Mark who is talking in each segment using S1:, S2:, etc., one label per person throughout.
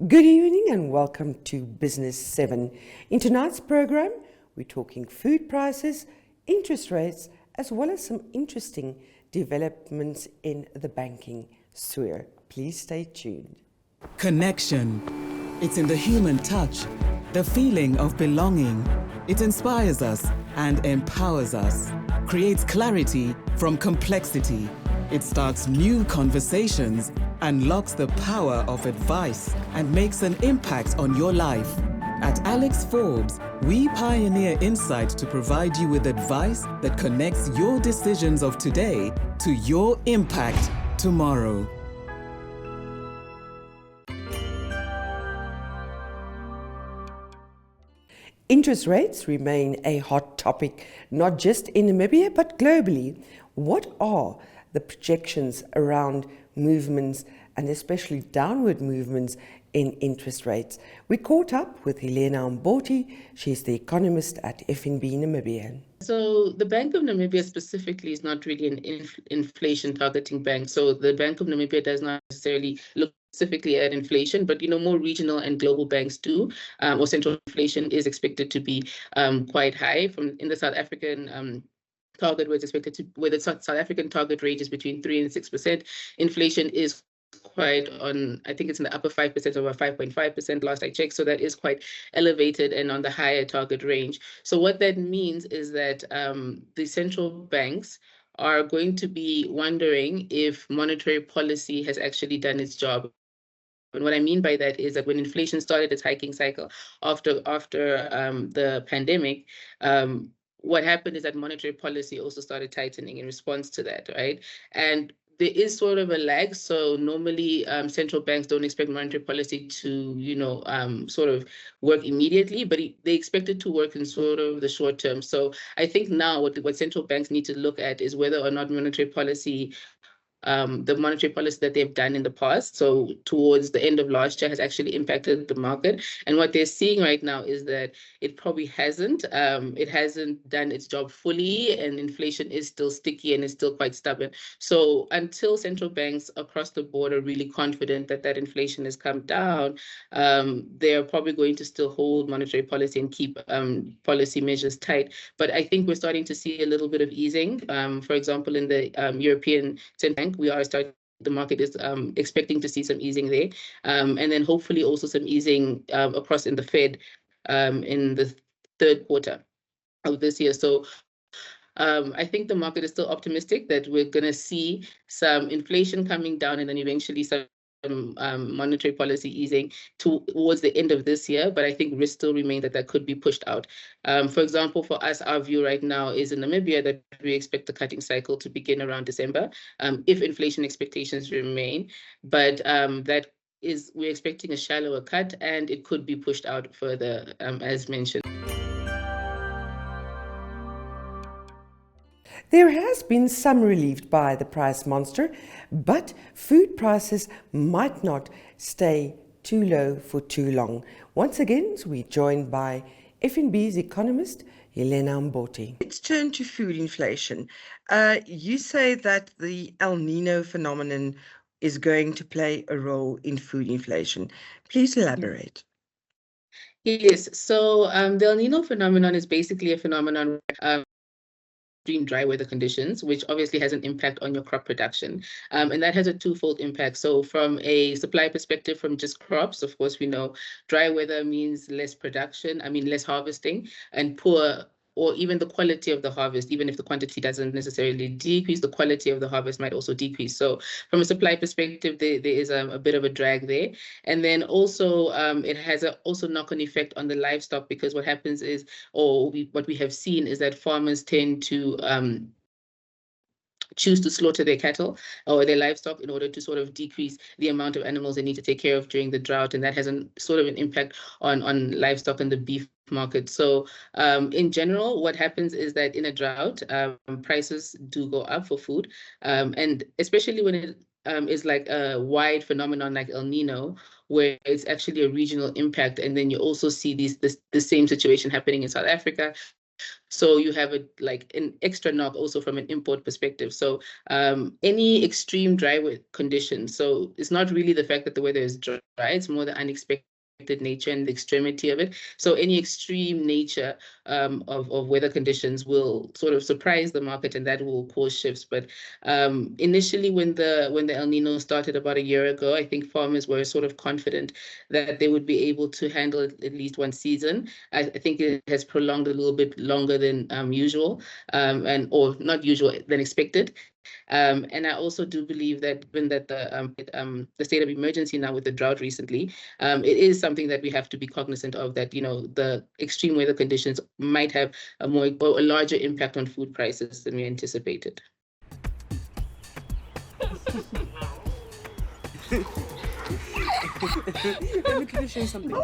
S1: Good evening and welcome to Business 7. In tonight's program, we're talking food prices, interest rates, as well as some interesting developments in the banking sphere. Please stay tuned.
S2: Connection. It's in the human touch, the feeling of belonging. It inspires us and empowers us, creates clarity from complexity. It starts new conversations, unlocks the power of advice, and makes an impact on your life. At Alex Forbes, we pioneer insight to provide you with advice that connects your decisions of today to your impact tomorrow.
S1: Interest rates remain a hot topic, not just in Namibia, but globally. What are the projections around movements and especially downward movements in interest rates? We caught up with Helena Mboti. She's the economist at FNB Namibia.
S3: So the Bank of Namibia specifically is not really an inflation targeting bank. So the Bank of Namibia does not necessarily look specifically at inflation, but more regional and global banks do. Or central inflation is expected to be quite high. In the South African target, where the South African target rate is between 3% and 6%. Inflation is quite on, I think it's in the upper 5% or 5.5% last I checked. So that is quite elevated and on the higher target range. So what that means is that the central banks are going to be wondering if monetary policy has actually done its job. And what I mean by that is that when inflation started its hiking cycle after the pandemic, what happened is that monetary policy also started tightening in response to that, right? And there is sort of a lag. So normally central banks don't expect monetary policy to, sort of work immediately, but they expect it to work in sort of the short term. So I think now what central banks need to look at is whether or not the monetary policy that they've done in the past, so towards the end of last year, has actually impacted the market. And what they're seeing right now is that it probably hasn't. It hasn't done its job fully, and inflation is still sticky and is still quite stubborn. So until central banks across the board are really confident that inflation has come down, they're probably going to still hold monetary policy and keep policy measures tight. But I think we're starting to see a little bit of easing. For example, in the European Central Bank, the market is expecting to see some easing there. And then hopefully also some easing across in the Fed in the third quarter of this year. So I think the market is still optimistic that we're going to see some inflation coming down and then eventually some monetary policy easing towards the end of this year, but I think risks still remain that could be pushed out. For example, for us, our view right now is in Namibia that we expect the cutting cycle to begin around December, if inflation expectations remain. But we're expecting a shallower cut, and it could be pushed out further, as mentioned.
S1: There has been some relief by the price monster, but food prices might not stay too low for too long. Once again, we're joined by FNB's economist, Helena Mboti. Let's turn to food inflation. You say that the El Nino phenomenon is going to play a role in food inflation. Please elaborate.
S3: Yes, so the El Nino phenomenon is basically a phenomenon extreme dry weather conditions, which obviously has an impact on your crop production. And that has a twofold impact. So from a supply perspective, from just crops, of course, we know dry weather means less production, less harvesting, and poor or even the quality of the harvest. Even if the quantity doesn't necessarily decrease, the quality of the harvest might also decrease. So from a supply perspective, there is a bit of a drag there. And then also it has also knock-on effect on the livestock, because what happens is, what we have seen is that farmers tend to choose to slaughter their cattle or their livestock in order to sort of decrease the amount of animals they need to take care of during the drought. And that has an impact on livestock and the beef market. So in general, what happens is that in a drought, prices do go up for food. And especially when it is like a wide phenomenon like El Nino, where it's actually a regional impact. And then you also see the same situation happening in South Africa. So you have like an extra knock also from an import perspective. So any extreme dry conditions. So it's not really the fact that the weather is dry, it's more the unexpected nature and the extremity of it. So any extreme nature of weather conditions will sort of surprise the market, and that will cause shifts. But initially, when the El Nino started about a year ago, I think farmers were sort of confident that they would be able to handle it at least one season. I think it has prolonged a little bit longer than usual, or not usual than expected. And I also do believe that given that the state of emergency now with the drought recently, it is something that we have to be cognizant of, that, you know, the extreme weather conditions might have a larger impact on food prices than we anticipated.
S1: Let me can show you something.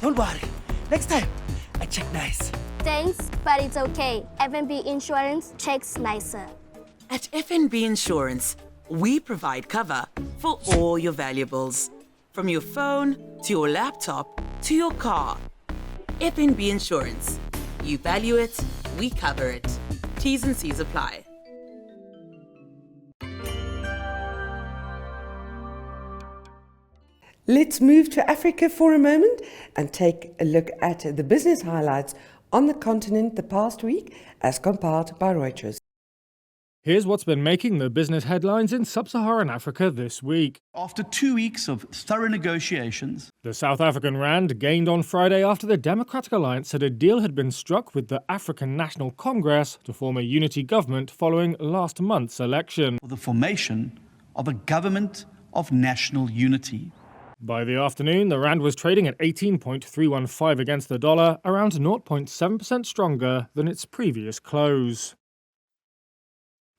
S4: Don't worry. Next time, I check nice.
S5: Thanks, but it's okay. FNB Insurance checks nicer.
S4: At FNB Insurance, we provide cover for all your valuables. From your phone, to your laptop, to your car. FNB Insurance. You value it, we cover it. T's and C's apply.
S1: Let's move to Africa for a moment and take a look at the business highlights on the continent the past week as compiled by Reuters.
S6: Here's what's been making the business headlines in sub-Saharan Africa this week.
S7: After 2 weeks of thorough negotiations,
S6: The South African rand gained on Friday after the Democratic Alliance said a deal had been struck with the African National Congress to form a unity government following last month's election.
S7: for the formation of a government of national unity.
S6: By the afternoon, the rand was trading at 18.315 against the dollar, around 0.7% stronger than its previous close.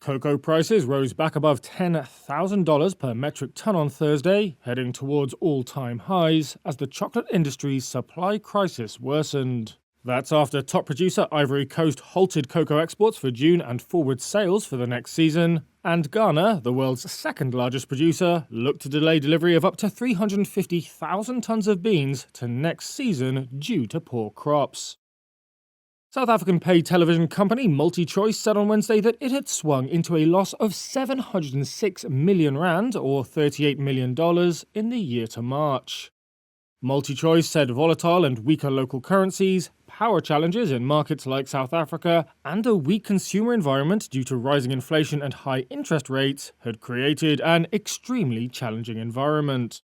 S6: Cocoa prices rose back above $10,000 per metric ton on Thursday, heading towards all-time highs as the chocolate industry's supply crisis worsened. That's after top producer Ivory Coast halted cocoa exports for June and forward sales for the next season, and Ghana, the world's second largest producer, looked to delay delivery of up to 350,000 tons of beans to next season due to poor crops. South African paid television company MultiChoice said on Wednesday that it had swung into a loss of 706 million rand, or $38 million, in the year to March. MultiChoice said volatile and weaker local currencies, power challenges in markets like South Africa, and a weak consumer environment due to rising inflation and high interest rates had created an extremely challenging environment.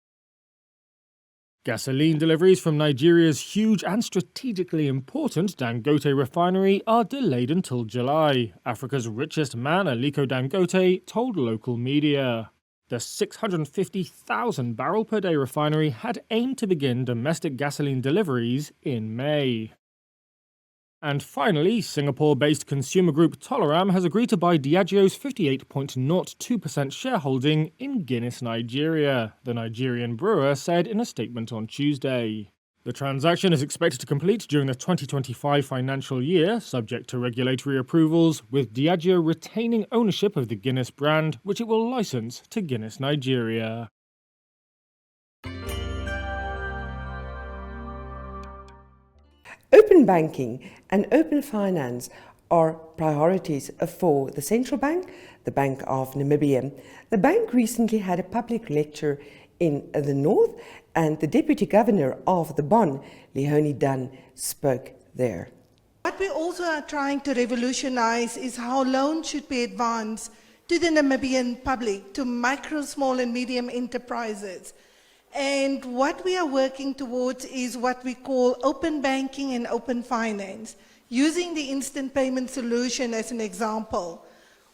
S6: Gasoline deliveries from Nigeria's huge and strategically important Dangote refinery are delayed until July, Africa's richest man, Aliko Dangote, told local media. The 650,000 barrel per day refinery had aimed to begin domestic gasoline deliveries in May. And finally, Singapore-based consumer group Tolaram has agreed to buy Diageo's 58.02% shareholding in Guinness, Nigeria, the Nigerian brewer said in a statement on Tuesday. The transaction is expected to complete during the 2025 financial year, subject to regulatory approvals, with Diageo retaining ownership of the Guinness brand, which it will license to Guinness Nigeria.
S1: Open banking and open finance are priorities for the central bank, the Bank of Namibia. The bank recently had a public lecture in the north, and the Deputy Governor of the Bon, Leonie Dunn, spoke there.
S8: What we also are trying to revolutionize is how loans should be advanced to the Namibian public, to micro, small and medium enterprises. And what we are working towards is what we call open banking and open finance, using the instant payment solution as an example.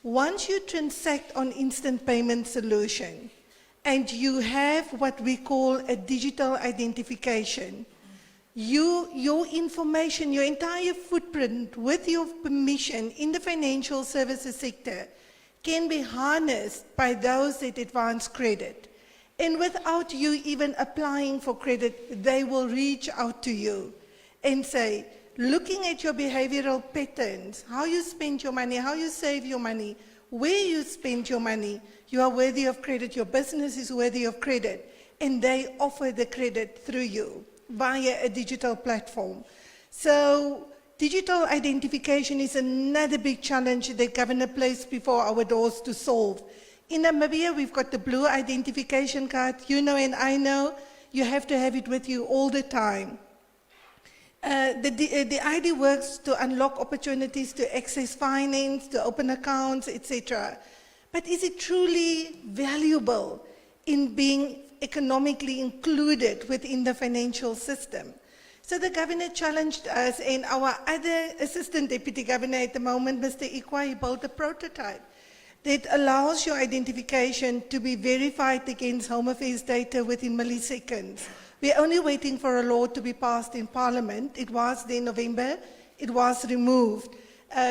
S8: Once you transact on instant payment solution and you have what we call a digital identification, your information, your entire footprint with your permission in the financial services sector can be harnessed by those that advance credit. And without you even applying for credit, they will reach out to you and say, looking at your behavioral patterns, how you spend your money, how you save your money, where you spend your money, You are worthy of credit. Your business is worthy of credit. And they offer the credit through you via a digital platform. So digital identification is another big challenge that Governor placed before our doors to solve. In Namibia, we've got the blue identification card. You know and I know you have to have it with you all the time. The ID works to unlock opportunities to access finance, to open accounts, etc. But is it truly valuable in being economically included within the financial system? So the governor challenged us, and our other assistant deputy governor at the moment, Mr. Ikwa, he built a prototype that allows your identification to be verified against Home Affairs data within milliseconds. We're only waiting for a law to be passed in Parliament. It was then November. It was removed.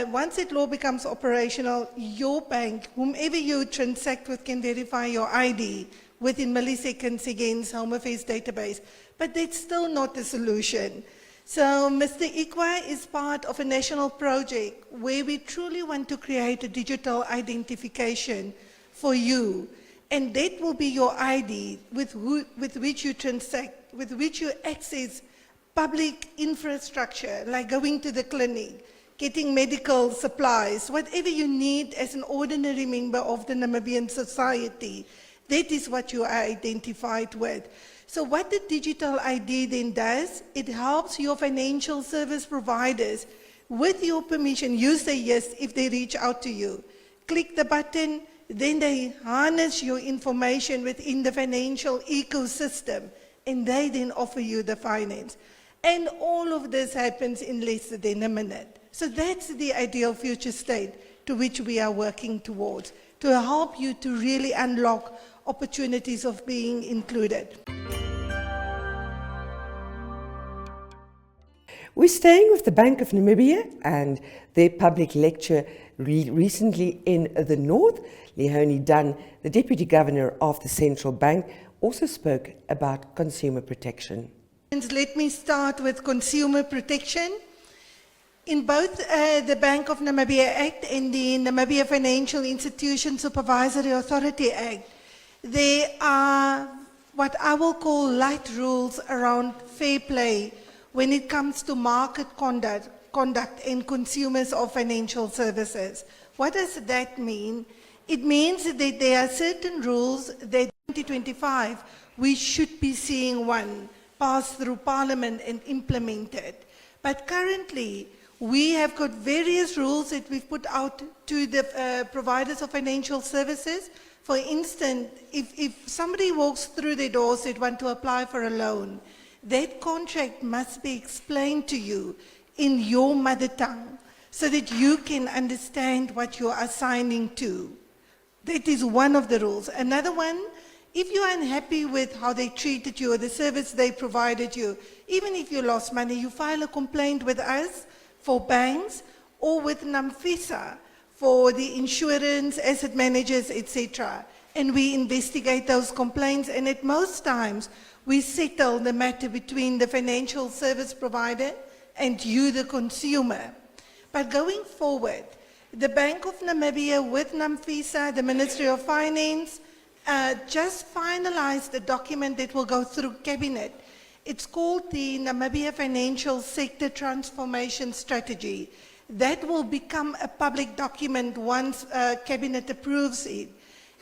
S8: Once that law becomes operational, your bank, whomever you transact with, can verify your ID within milliseconds against Home Affairs database. But that's still not the solution. So Mr. Ikwa is part of a national project where we truly want to create a digital identification for you. And that will be your ID with which you transact, with which you access public infrastructure, like going to the clinic, getting medical supplies, whatever you need as an ordinary member of the Namibian society. That is what you are identified with. So what the digital ID then does, it helps your financial service providers, with your permission, you say yes if they reach out to you. Click the button, then they harness your information within the financial ecosystem, and they then offer you the finance. And all of this happens in less than a minute. So that's the ideal future state to which we are working towards, to help you to really unlock opportunities of being included.
S1: We're staying with the Bank of Namibia and their public lecture recently in the north. Leonie Dunn, the Deputy Governor of the Central Bank, also spoke about consumer protection.
S8: Let me start with consumer protection. In both the Bank of Namibia Act and the Namibia Financial Institution Supervisory Authority Act, there are what I will call light rules around fair play when it comes to market conduct and consumers of financial services. What does that mean? It means that there are certain rules that in 2025 we should be seeing one passed through Parliament and implemented. But currently, we have got various rules that we've put out to the providers of financial services. For instance, if somebody walks through the doors that want to apply for a loan, that contract must be explained to you in your mother tongue so that you can understand what you are signing to. That is one of the rules. Another one, if you are unhappy with how they treated you or the service they provided you, even if you lost money, you file a complaint with us for banks or with NAMFISA for the insurance, asset managers, etc. And we investigate those complaints, and at most times, we settle the matter between the financial service provider and you, the consumer. But going forward, the Bank of Namibia with NAMFISA, the Ministry of Finance, just finalized a document that will go through Cabinet. It's called the Namibia Financial Sector Transformation Strategy. That will become a public document once Cabinet approves it.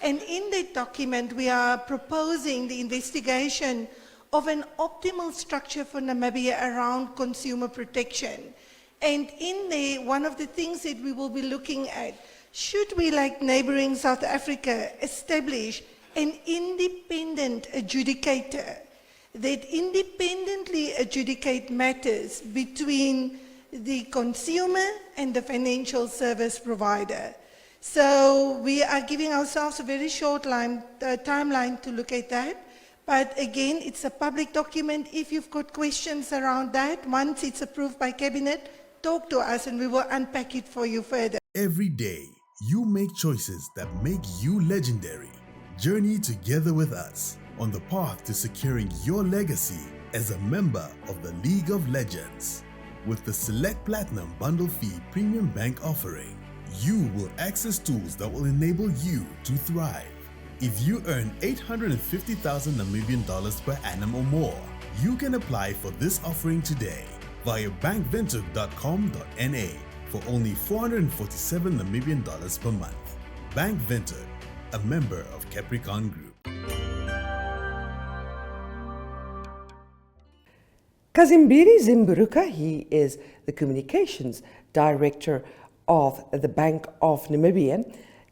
S8: And in that document, we are proposing the investigation of an optimal structure for Namibia around consumer protection. And in there, one of the things that we will be looking at, should we, like neighboring South Africa, establish an independent adjudicator that independently adjudicate matters between the consumer and the financial service provider. So we are giving ourselves a very short timeline to look at that. But again, it's a public document. If you've got questions around that, once it's approved by Cabinet, talk to us and we will unpack it for you further.
S9: Every day, you make choices that make you legendary. Journey together with us on the path to securing your legacy as a member of the League of Legends. With the Select Platinum Bundle Fee Premium Bank offering, you will access tools that will enable you to thrive. If you earn 850,000 Namibian dollars per annum or more, you can apply for this offering today via bankventug.com.na for only 447 Namibian dollars per month. Bank Ventug, a member of Capricorn Group.
S1: Kazimbiri Zimburuka, he is the Communications Director of the Bank of Namibia,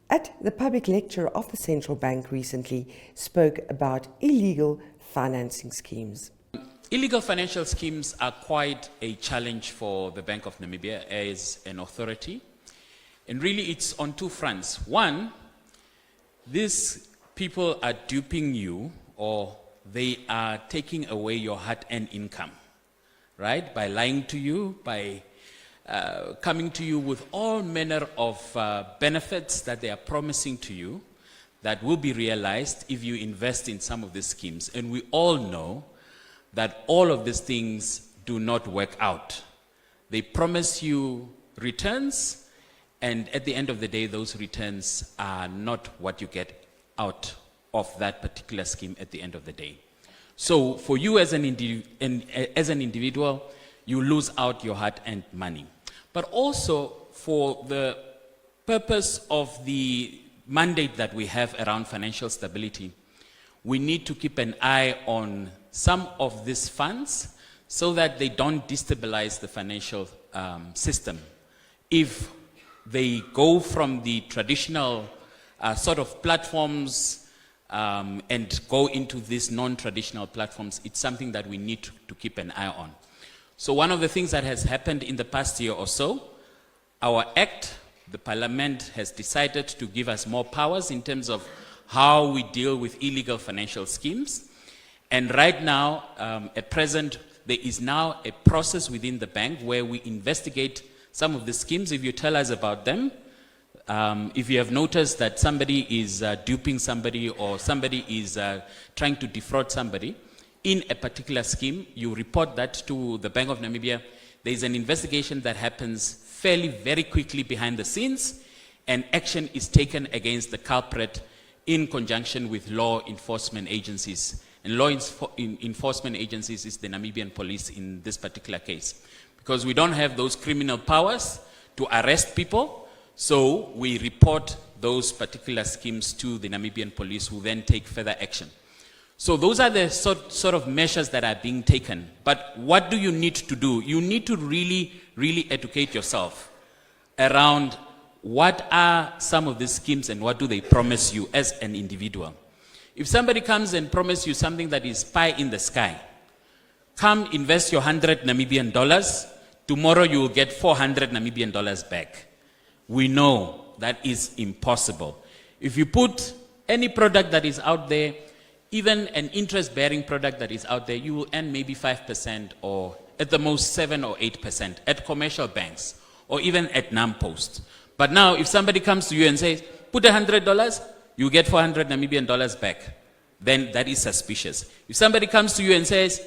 S1: at the public lecture of the Central Bank recently spoke about illegal financing schemes.
S10: Illegal financial schemes are quite a challenge for the Bank of Namibia as an authority. And really it's on two fronts. One, these people are duping you, or they are taking away your hard-earned income, right? By lying to you, by coming to you with all manner of benefits that they are promising to you that will be realized if you invest in some of these schemes. And we all know that all of these things do not work out. They promise you returns, and at the end of the day, those returns are not what you get out of that particular scheme at the end of the day. So for you as an individual, you lose out your hard-earned money. But also for the purpose of the mandate that we have around financial stability, we need to keep an eye on some of these funds so that they don't destabilize the financial system. If they go from the traditional sort of platforms and go into these non-traditional platforms, it's something that we need to keep an eye on. So one of the things that has happened in the past year or so, our Act, the Parliament has decided to give us more powers in terms of how we deal with illegal financial schemes. And right now, at present, there is now a process within the bank where we investigate some of the schemes. If you tell us about them, if you have noticed that somebody is duping somebody, or somebody is trying to defraud somebody in a particular scheme, you report that to the Bank of Namibia. There is an investigation that happens very quickly behind the scenes, and action is taken against the culprit in conjunction with law enforcement agencies. And law enforcement agencies is the Namibian police in this particular case. Because we don't have those criminal powers to arrest people, so we report those particular schemes to the Namibian police, who then take further action. So those are the sort of measures that are being taken. But what do you need to do? You need to really educate yourself around what are some of these schemes and what do they promise you as an individual. If somebody comes and promises you something that is pie in the sky, come invest your 100 Namibian dollars, tomorrow you will get 400 Namibian dollars back. We know that is impossible. If you put any product that is out there, even an interest-bearing product that is out there, you will earn maybe 5% or at the most 7 or 8% at commercial banks or even at NAMPost. But now if somebody comes to you and says, put $100, you get 400 Namibian dollars back, then that is suspicious. If somebody comes to you and says,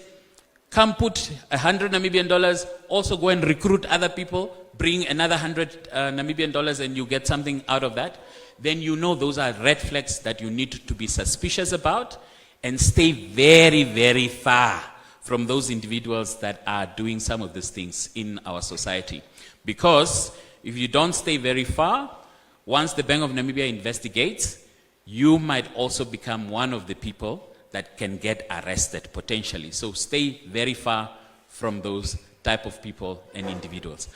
S10: come put 100 Namibian dollars, also go and recruit other people, bring another 100 Namibian dollars and you get something out of that, then you know those are red flags that you need to be suspicious about, and stay very far from those individuals that are doing some of these things in our society. Because if you don't stay very far, once the Bank of Namibia investigates, you might also become one of the people that can get arrested potentially. So stay very far from those type of people and individuals.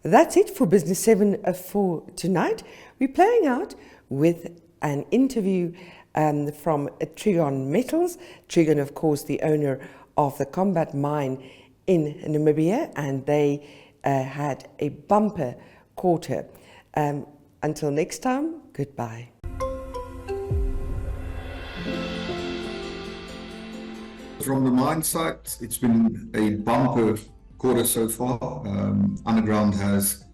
S1: That's it for Business 7 for tonight. We're playing out with an interview from Trigon Metals. Trigon, of course, the owner of the Combat Mine in Namibia, and they had a bumper quarter. Until next time, goodbye.
S11: From the mine site, it's been a bumper quarter so far. Underground has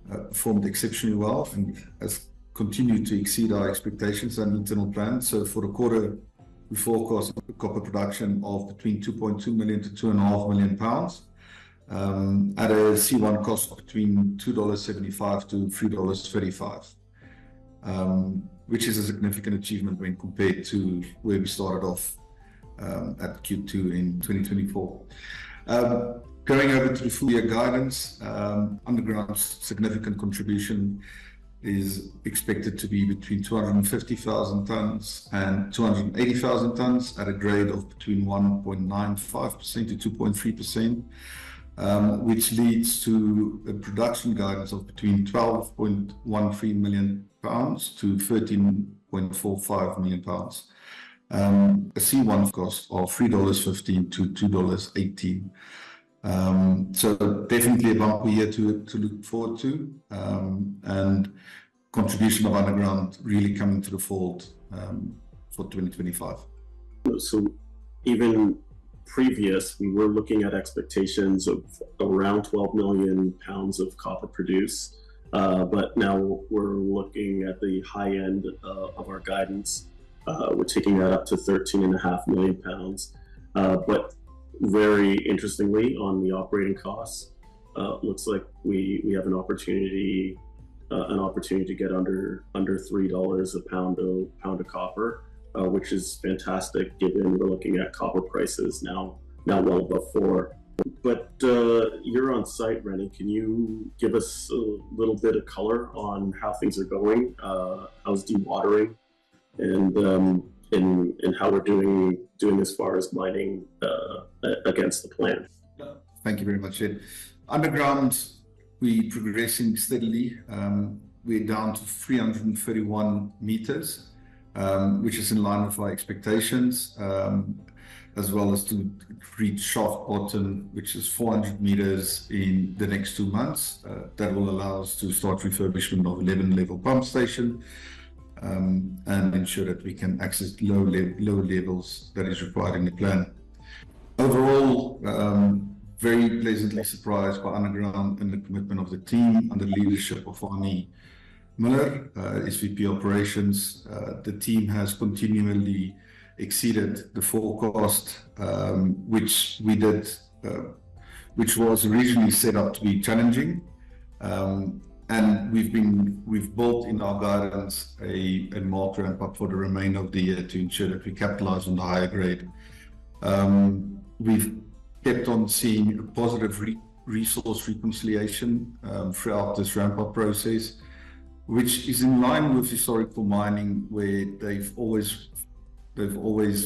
S11: performed exceptionally well and has continued to exceed our expectations and internal plans. So for the quarter, we forecast copper production of between 2.2 million to 2.5 million pounds. at a C1 cost between $2.75 to $3.35, which is a significant achievement when compared to where we started off at Q2 in 2024. Going over to the full year guidance, underground's significant contribution is expected to be between 250,000 tons and 280,000 tons at a grade of between 1.95% to 2.3%, which leads to a production guidance of between 12.13 million pounds to 13.45 million pounds. A C1 cost of $3.15 to $2.18. So definitely a bumpy year to look forward to, and contribution of underground really coming to the fold for 2025.
S12: So even previous, we were looking at expectations of around 12 million pounds of copper produced, but now we're looking at the high end of our guidance. We're taking that up to 13.5 million pounds, but very interestingly, on the operating costs, looks like we have an opportunity to get under $3 a pound of copper, which is fantastic given we're looking at copper prices now well above $4. But you're on site, Rennie. Can you give us a little bit of color on how things are going? How's dewatering, and how we're doing as far as mining against the plan?
S11: Thank you very much, Ed. Underground, we're progressing steadily. We're down to 331 meters, which is in line with our expectations, as well as to reach shaft bottom, which is 400 meters in the next 2 months. That will allow us to start refurbishment of 11-level pump station, and ensure that we can access low levels that is required in the plan. Overall, very pleasantly surprised by underground and the commitment of the team under the leadership of Arnie Miller, SVP Operations. The team has continually exceeded the forecast, which was originally set up to be challenging. And we've built in our guidance a marked ramp up for the remainder of the year to ensure that we capitalize on the higher grade. We've kept on seeing a positive resource reconciliation throughout this ramp up process, which is in line with historical mining, where they've always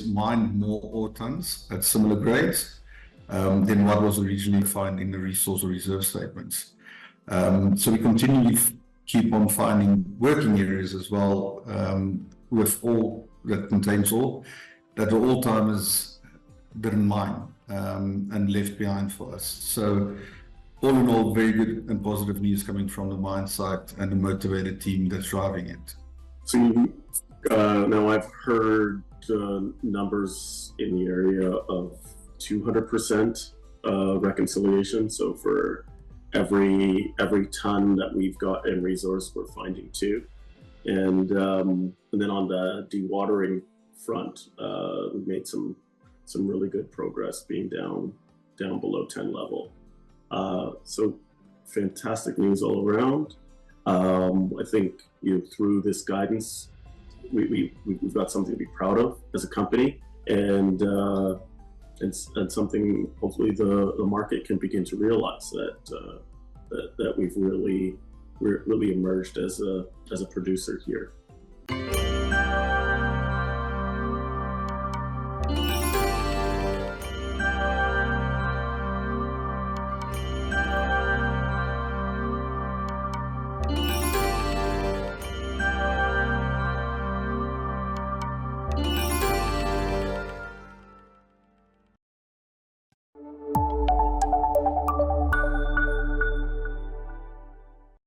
S11: mined more ore tons at similar grades than what was originally defined in the resource or reserve statements. So we continually keep on finding working areas as well, with ore that contains ore that the old timers didn't mine, and left behind for us. So all in all, very good and positive news coming from the mine site and the motivated team that's driving it.
S12: So now I've heard numbers in the area of 200% reconciliation. So for every ton that we've got in resource, we're finding 2. And then on the dewatering front, we've made some really good progress, being down below 10 level. So fantastic news all around. I think through this guidance, we've got something to be proud of as a company, and something hopefully the market can begin to realize that we've really emerged as a producer here.